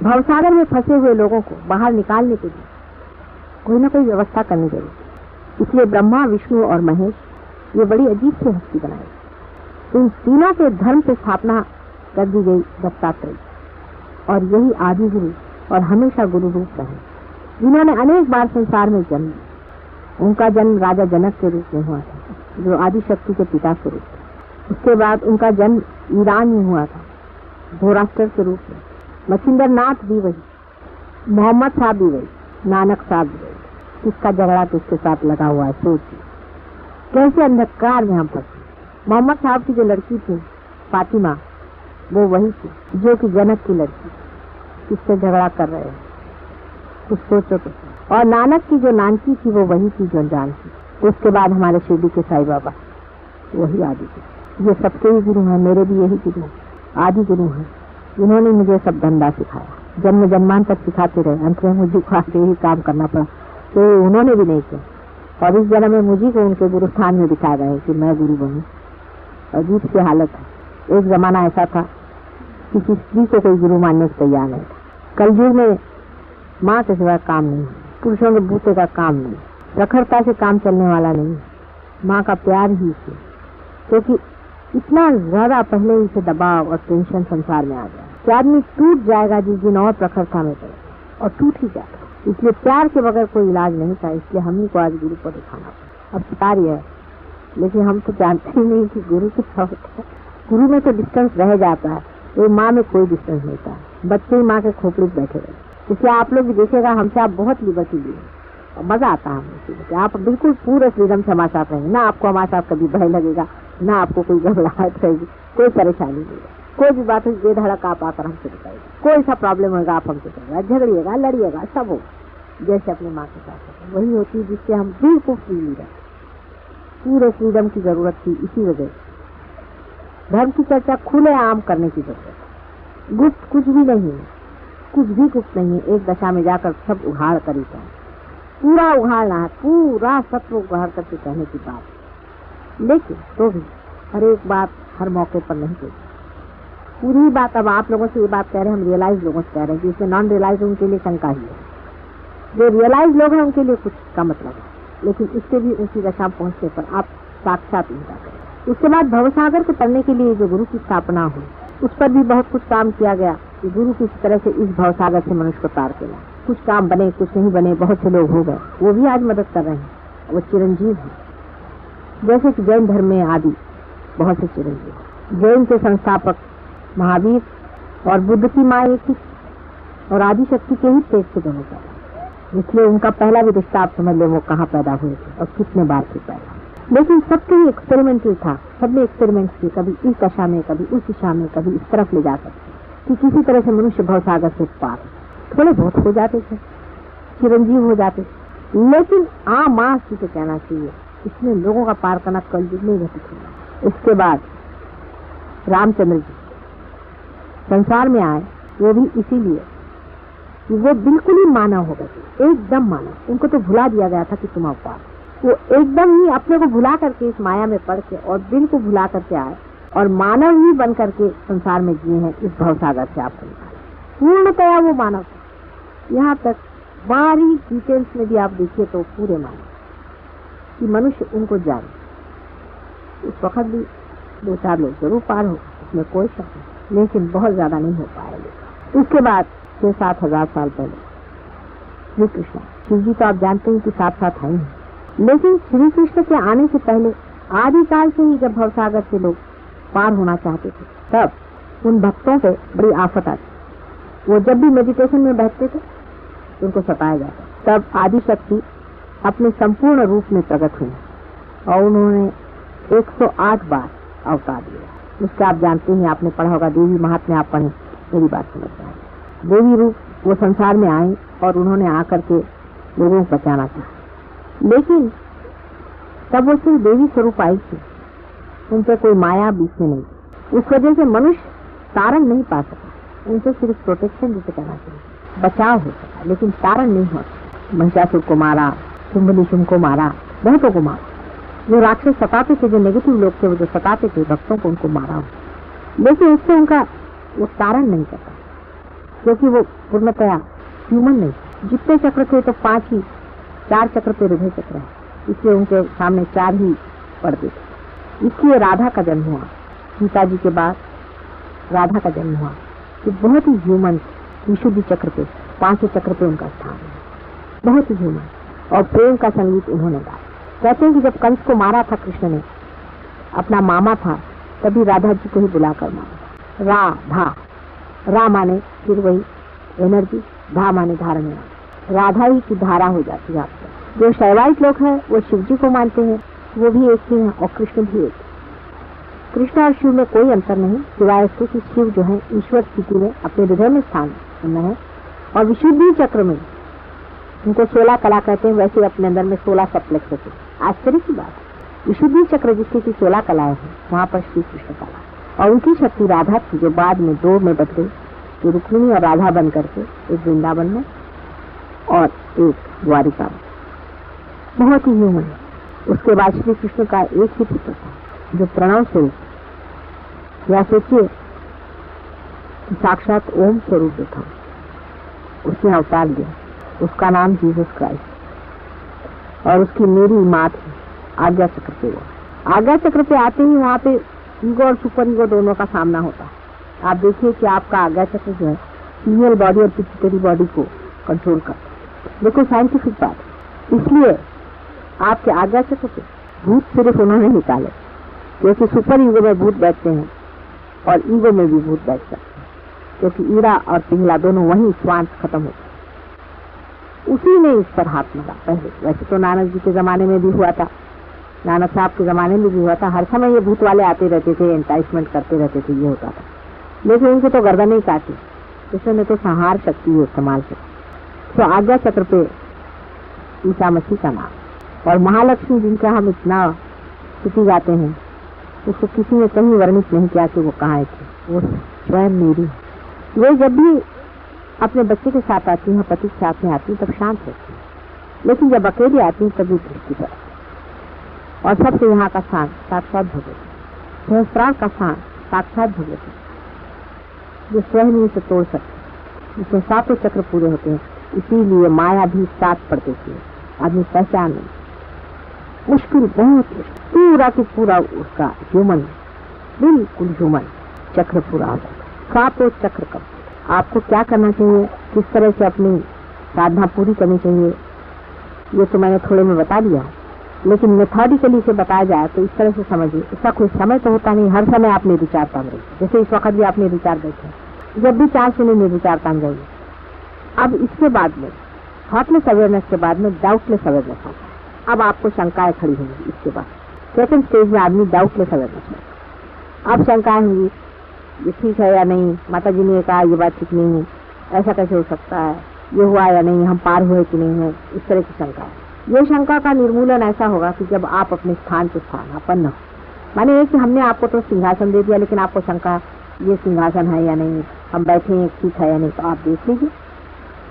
भवसागर में फंसे हुए लोगों को बाहर निकालने के लिए कोई ना कोई व्यवस्था करनी चाहिए। इसलिए ब्रह्मा, विष्णु और महेश ये बड़ी अजीब सी हस्ती बनाई। इन तीनों के धर्म से स्थापना कर दी गई दत्तात्रेय, और यही आदि गुरु और हमेशा गुरु रूप रहे, जिन्होंने अनेक बार संसार में जन्म लिया। उनका जन्म राजा जनक के रूप में हुआ था, जो आदिशक्ति के पिता के रूप में। उसके बाद उनका जन्म ईरान में हुआ था, धोराष्ट्र के रूप में। मच्छिंद्र नाथ भी वही, मोहम्मद साहब भी वही, नानक साहब भी वही। किसका झगड़ा किसके साथ लगा हुआ है, सोचिए कैसे अंधकार में हम फंसे। मोहम्मद साहब की जो लड़की थी फातिमा, वो वही थी जो कि जनक की लड़की, किससे झगड़ा कर रहे हैं, कुछ सोचो तो। और नानक की जो नानकी थी वो वही थी जो जानकी। उसके बाद हमारे शिरडी के साईं बाबा, वही आदि गुरु। ये सबके ही गुरु हैं, मेरे भी यही गुरु आदि गुरु हैं, जिन्होंने मुझे सब धंधा सिखाया। जन्म जन्मांतर सिखाते रहे, अंत में मुझे को आगे ही काम करना पड़ा, तो उन्होंने भी नहीं किया। और इस जन्म में मुझे को उनके गुरु स्थान में दिखाया गया कि मैं गुरु बनूं। अजीब सी हालत है। एक जमाना ऐसा था कि किसी स्त्री को कोई गुरु मानने को तैयार नहीं था। कलयुग में माँ के सिवा काम नहीं, पुरुषों के बूते का काम नहीं, प्रखरता से काम चलने वाला नहीं, माँ का प्यार ही से, क्योंकि इतना ज्यादा पहले ही से दबाव और टेंशन संसार में आ गया कि आदमी टूट जाएगा जिस दिन और प्रखरता में पड़े, और टूट ही जाएगा। इसलिए प्यार के बगैर कोई इलाज नहीं था। इसलिए हम ही को आज गुरु को दिखाना पड़ा। अब शिकारी है, लेकिन हम तो जानते ही नहीं कि गुरु क्या होता है। गुरु में तो डिस्टेंस रह जाता है, तो माँ में कोई डिस्टेंस नहीं था। बच्चे ही माँ के खोपड़ी में बैठे रहे। इसलिए आप लोग भी देखिएगा, हमसे आप बहुत लिबर्टी लिए और मजा आता है हमें। आप बिल्कुल पूरे फ्रीडम से हमारे साथ रहेंगे, ना आपको हमारे साथ कभी भय लगेगा, ना आपको कोई घबराहट रहेगी, कोई परेशानी नहीं। कोई भी बात होगी बेधड़क आप आकर हमसे बताइएगा, कोई सा प्रॉब्लम होगा आप हमसे करेगा, झगड़िएगा, लड़िएगा, सब हो जैसे अपनी माँ के साथ वही होती है, जिससे हम बिल्कुल फ्रीली रहे। पूरे फ्रीडम की जरूरत थी, इसी वजह से धर्म की चर्चा खुले आम करने की जरूरत। गुप्त कुछ भी नहीं है, कुछ भी गुप्त नहीं है। एक दशा में जाकर सब उघाड़ कर ही जाए, पूरा उघाड़ना है, पूरा सत्व उघाड़ करके कहने की बात। लेकिन तो भी हर एक बात हर मौके पर नहीं कहती। पूरी बात अब आप लोगों से ये बात कह रहे हैं, हम रियलाइज लोगों से कह रहे हैं, कि इसमें नॉन रियलाइज उनके लिए शंका ही है। जो रियलाइज लोग हैं उनके लिए कुछ का मतलब है, लेकिन इससे भी ऊंची दशा पहुंचने पर आप साक्षात इंकार करें। उसके बाद भवसागर को तरने के लिए जो गुरु की स्थापना हुई, उस पर भी बहुत कुछ काम किया गया कि गुरु किस तरह से इस भवसागर से मनुष्य को तार के लाए। कुछ काम बने, कुछ नहीं बने, बहुत से लोग हो गए, वो भी आज मदद कर रहे हैं, वो चिरंजीव है। जैसे कि जैन धर्म में आदि बहुत से चिरंजीव, जैन के संस्थापक महावीर और बुद्ध की माँ एक ही, और आदिशक्ति के ही पेट से दोनों पैदा। इसलिए उनका पहला भी रिश्ता आप समझ लो वो कहाँ पैदा हुए थे और कितने बार से पैदा। लेकिन सबके ही एक्सपेरिमेंटल था, सबने एक्सपेरिमेंट किए, कभी इस दशा में, कभी उस दिशा में, कभी इस तरफ ले जा सकते कि किसी तरह से मनुष्य भवसागर से पार। थोड़े बहुत हो जाते थे, चिरंजीव हो जाते, लेकिन मास जी को कहना चाहिए इसमें लोगों का पार करना कलयुग में घटित हुआ। इसके बाद रामचंद्र जी संसार में आए, वो भी इसीलिए कि वो बिल्कुल ही मानव हो गए, एकदम मानव। उनको तो भुला दिया गया था कि तुम अवतार। वो एकदम ही अपने को भुला करके इस माया में पड़ के और दिल को भुला करके आए और मानव ही बन करके संसार में जिए हैं। इस भवसागर से आपको पूर्णतया वो मानव था। यहाँ तक बारीक डिटेल्स में भी आप देखिए तो पूरे मानव कि मनुष्य उनको जाने। उस वक्त भी 2-4 लोग जरूर पार हो, उसमें कोई शक नहीं, लेकिन बहुत ज्यादा नहीं हो पाएगा। उसके बाद 6-7 हजार साल पहले श्री कृष्ण, शिव जी तो आप जानते हैं कि साथ हैं, लेकिन श्री कृष्ण के आने से पहले आदिकाल से ही जब भवसागर से लोग पार होना चाहते थे, तब उन भक्तों पे बड़ी आफत आती। वो जब भी मेडिटेशन में बैठते थे तो उनको सताया जाता। तब आदिशक्ति अपने संपूर्ण रूप में प्रकट हुई और उन्होंने 108 बार अवतार लिया। उसके आप जानते हैं, आपने पढ़ा होगा देवी महात्म्य, आप पढ़े, मेरी बात समझ में आए। देवी रूप वो संसार में आई और उन्होंने आकर के लोगों को बचाना था, लेकिन तब वो सिर्फ देवी स्वरूप आई थी, उनसे कोई माया बीच में नहीं। उस वजह से मनुष्य तारण नहीं पा सका। उनसे सिर्फ प्रोटेक्शन जिसे कहना चाहिए, बचाव हो सका, लेकिन तारण नहीं हो सका। महिषासुर को मारा, शुंभ को मारा, बहुतों को मारा। जो राक्षस सताते थे, जो नेगेटिव लोग थे, वो जो सताते थे भक्तों को, उनको मारा, लेकिन उससे उनका वो तारण नहीं करता। क्योंकि वो पूर्णतया ह्यूमन नहीं, जितने चक्र थे तो 5 ही, 4 चक्र पे हृदय चक्र है, इसलिए उनके सामने 4 ही पर्दे थे। इसलिए राधा का जन्म हुआ, सीता जी के बाद राधा का जन्म हुआ, कि बहुत ही ह्यूमन, विशुद्धि चक्र पे, 5 चक्र पे उनका स्थान है, बहुत ही ह्यूमन। और प्रेम का संगीत उन्होंने गाया। कहते हैं कि जब कंस को मारा था कृष्ण ने, अपना मामा था, तभी राधा जी को ही बुलाकर मारा। राधा, रा माने फिर वही एनर्जी, धा माने धारण, राधा ही की धारा हो जाती है आपको। जो शैवाइट लोग हैं वो शिव जी को मानते हैं, वो भी एक ही है और कृष्ण भी एक। कृष्ण और शिव में कोई अंतर नहीं, सिवाय इसके कि शिव जो है ईश्वर स्थिति में अपने हृदय में स्थान है, और विशुद्धि चक्र में उनको 16 कला कहते हैं, वैसे अपने अंदर में 16 सप्लेक्स होते हैं। आश्चर्य की बात, विशुद्धि चक्र जिसकी की 16 कलाएं हैं, वहां पर श्री कृष्ण कला, और उनकी शक्ति राधा थी, जो बाद में 2 में बदल गई, जो रुक्मिणी और राधा बन करके एक वृंदावन में और एक द्वारिका में, बहुत ही ह्यूमन है। उसके बाद श्री कृष्ण का एक ही पुत्र था, जो प्रणव स्वरूप, या सोचिए साक्षात ओम स्वरूप जो था, उसने अवतार लिया, उसका नाम जीसस क्राइस्ट, और उसकी मेरी माँ थी, आज्ञा चक्र पे हुआ। आज्ञा चक्र पे आते ही वहाँ पे ईगो और सुपर ईगो दोनों का सामना होता है। आप देखिए कि आपका आज्ञा चक्र जो है फीमेल बॉडी और पिट्यूटरी बॉडी को कंट्रोल करता है, बिल्कुल साइंटिफिक बात। इसलिए आपके आज्ञा चक्र पे भूत सिर्फ उन्होंने निकाले, क्योंकि सुपर ईगो में भूत बैठते हैं और ईगो में भी भूत बैठ सकते हैं, क्योंकि ईरा और पिंगला दोनों वहीं स्वांत खत्म होते हैं। उसी ने इस पर हाथ मारा पहले। वैसे तो नानक जी के जमाने में भी हुआ था, नानक साहब के जमाने में भी हुआ था, हर समय ये भूत वाले आते रहते थे, एंटाइसमेंट करते रहते थे, ये होता था, लेकिन उनके तो गर्दन नहीं काटी, इसने तो संहार शक्ति इस्तेमाल की। तो आज्ञा चक्र पे ईसा मसीह का नाम, और महालक्ष्मी जिनका हम इतना स्तुति गाते हैं, उसको किसी ने कहीं वर्णित नहीं किया कि वो कहाँ थी, वो स्वयं मेरी। वे जब भी अपने बच्चे के साथ आती हैं, पति के साथ में आती हैं, तब शांत रहती है, लेकिन जब अकेली आती हैं तभी दृष्टि पर। और सबसे यहाँ का स्थान साक्षात भगवती, सहस्त्रार का स्थान साक्षात भगवती, जो स्वयं से तोड़ सकते, जिसमें 7 चक्र पूरे होते हैं। इसीलिए माया भी 7 पड़ देती है, आदमी पहचान नहीं, मुश्किल, बहुत पूरा की पूरा उसका ह्यूमन, बिल्कुल ह्यूमन चक्र पूरा होता है। 7 चक्र कब, आपको क्या करना चाहिए, किस तरह से अपनी साधना पूरी करनी चाहिए, ये तो मैंने थोड़े में बता दिया, लेकिन मेथोडिकली से बताया जाए तो इस तरह से समझिए। इसका कोई समय तो होता नहीं, हर समय आप निर्विचार तान रही, जैसे इस वक्त भी आप निर्विचार बैठे, जब भी चांस सुने निर्विचार तान रही। अब इसके बाद में थॉटलेस अवेयरनेस के बाद में डाउटलेस अवेयरनेस होता है। अब आपको शंकाएं खड़ी होंगी, इसके बाद सेकंड स्टेज में आदमी डाउटलेस अवेयरनेस में। अब शंकाएं होंगी, ये ठीक है या नहीं, माता जी ने कहा ये बात ठीक नहीं है, ऐसा कैसे हो सकता है, ये हुआ या नहीं, हम पार हुए कि नहीं है, इस तरह की शंका है। ये शंका का निर्मूलन ऐसा होगा कि जब आप अपने स्थान पे स्थानापन्न हो, माने कि हमने आपको तो सिंहासन दे दिया, लेकिन आपको शंका ये सिंहासन है या नहीं, हम बैठे हैं ठीक है या नहीं, तो आप देख लीजिए,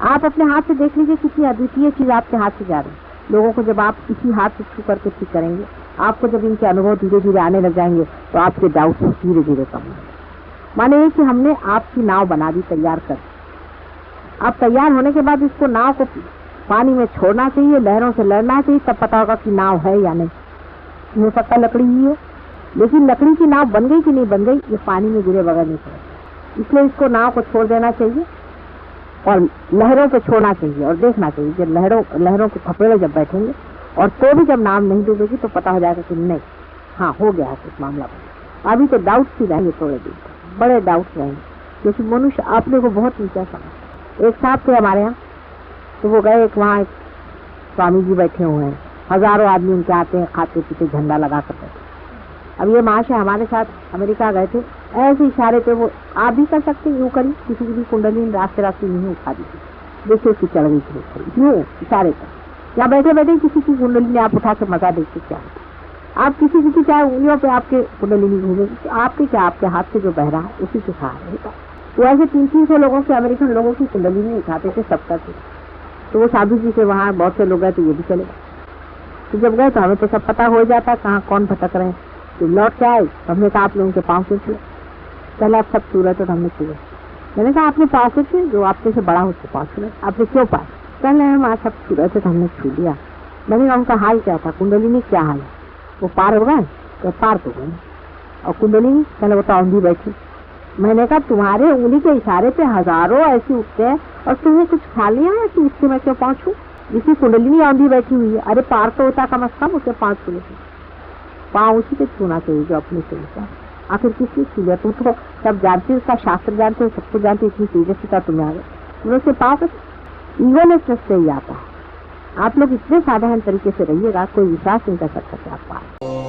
आप अपने हाथ से देख लीजिए कितनी अद्वितीय चीज आपके हाथ से जा रही है। लोगों को जब आप इसी हाथ से छू करके ठीक करेंगे, आपको जब इनके अनुभव धीरे धीरे आने लग जाएंगे, तो आपके डाउट धीरे धीरे कम होंगे। माने कि हमने आपकी नाव बना दी तैयार कर, अब तैयार होने के बाद इसको नाव को पानी में छोड़ना चाहिए, लहरों से लड़ना चाहिए, तब पता होगा कि नाव है या नहीं। हो सकता लकड़ी ही हो, लेकिन लकड़ी की नाव बन गई कि नहीं बन गई, ये पानी में गिरे बगैर नहीं पड़ेगा। इसलिए इसको नाव को छोड़ देना चाहिए और लहरों पे छोड़ना चाहिए, और देखना चाहिए जब लहरों के थपेड़े जब बैठेंगे, और तो भी जब नाव नहीं डूबेगी तो पता हो जाएगा कि नहीं, हाँ हो गया है कुछ मामला बना। अभी तो डाउट्स ही रहेंगे, थोड़े दिन बड़े डाउट्स रहेंगे, क्योंकि मनुष्य अपने को बहुत नीचा समझता। एक साहब थे हमारे यहाँ, तो वो गए, एक वहाँ एक स्वामी जी बैठे हुए हैं, हजारों आदमी उनके आते हैं, खाते पीते झंडा लगा कर बैठे। अब ये महाशय हमारे साथ अमेरिका गए थे, ऐसे इशारे पे वो आप भी कर सकते, यूँ करी, किसी की भी कुंडली रास्ते रास्ते यूँ उठा दी, देखिए उसकी चढ़ गई थी, यूँ इशारे पर, या बैठे बैठे किसी की कुंडली ने आप उठा के मजा देखते, क्या आप किसी की चाहे उंगलियों पे आपके कुंडली नहीं घूमेगी, तो आपके क्या, आपके हाथ से जो बह रहा है उसी के सहारे होगा। तो ऐसे 300 लोगों से, अमेरिकन लोगों की कुंडली नहीं उठाते थे, सबका थे। तो वो साधु जी से वहाँ बहुत से लोग गए, तो ये भी चले गए। तो जब गए तो हमें तो सब पता हो जाता कहाँ कौन भटक रहे हैं। तो लौट के आए, हमने कहा आप लोगों के पाँव से छुए, पहले आप सब छू रहे थे तो हमने छुए, मैंने कहा आपने पाँव से छुए, जो आपने से बड़ा उससे पाँव छुए, आपने क्यों पाए? कहने लगे माँ सब छू रहे थे तो हमने छू लिया। मैंने कहा उनका हाल क्या था? कुंडलिनी क्या हाल है? वो पार हो गए? तो पार तो गए। और कुंडलिनी? कहने वो तो औंधी बैठी। मैंने कहा तुम्हारे उंगली के इशारे पे हजारों ऐसे उठते हैं और तुम्हें कुछ खा लिया है कि इससे मैं क्यों पाँव छू? जिसकी कुंडलिनी औंधी बैठी हुई है। अरे पार तो होता कम से कम, उसे पाँव छू लेते। पाँव उसी पे छूना चाहिए जो अपने से होता। आखिर किसने छू लिया? तुम तो सब जानते हो, उसका शास्त्र जानते हो, सब कुछ जानते हो, इतनी तेजस्विता तुम्हें आ गई, तुम्हें से पाँव ईगोलेसनेस से ही आता है। आप लोग इतने साधारण तरीके से रहिएगा, कोई विश्वास नहीं कर सकता कि आप पाए।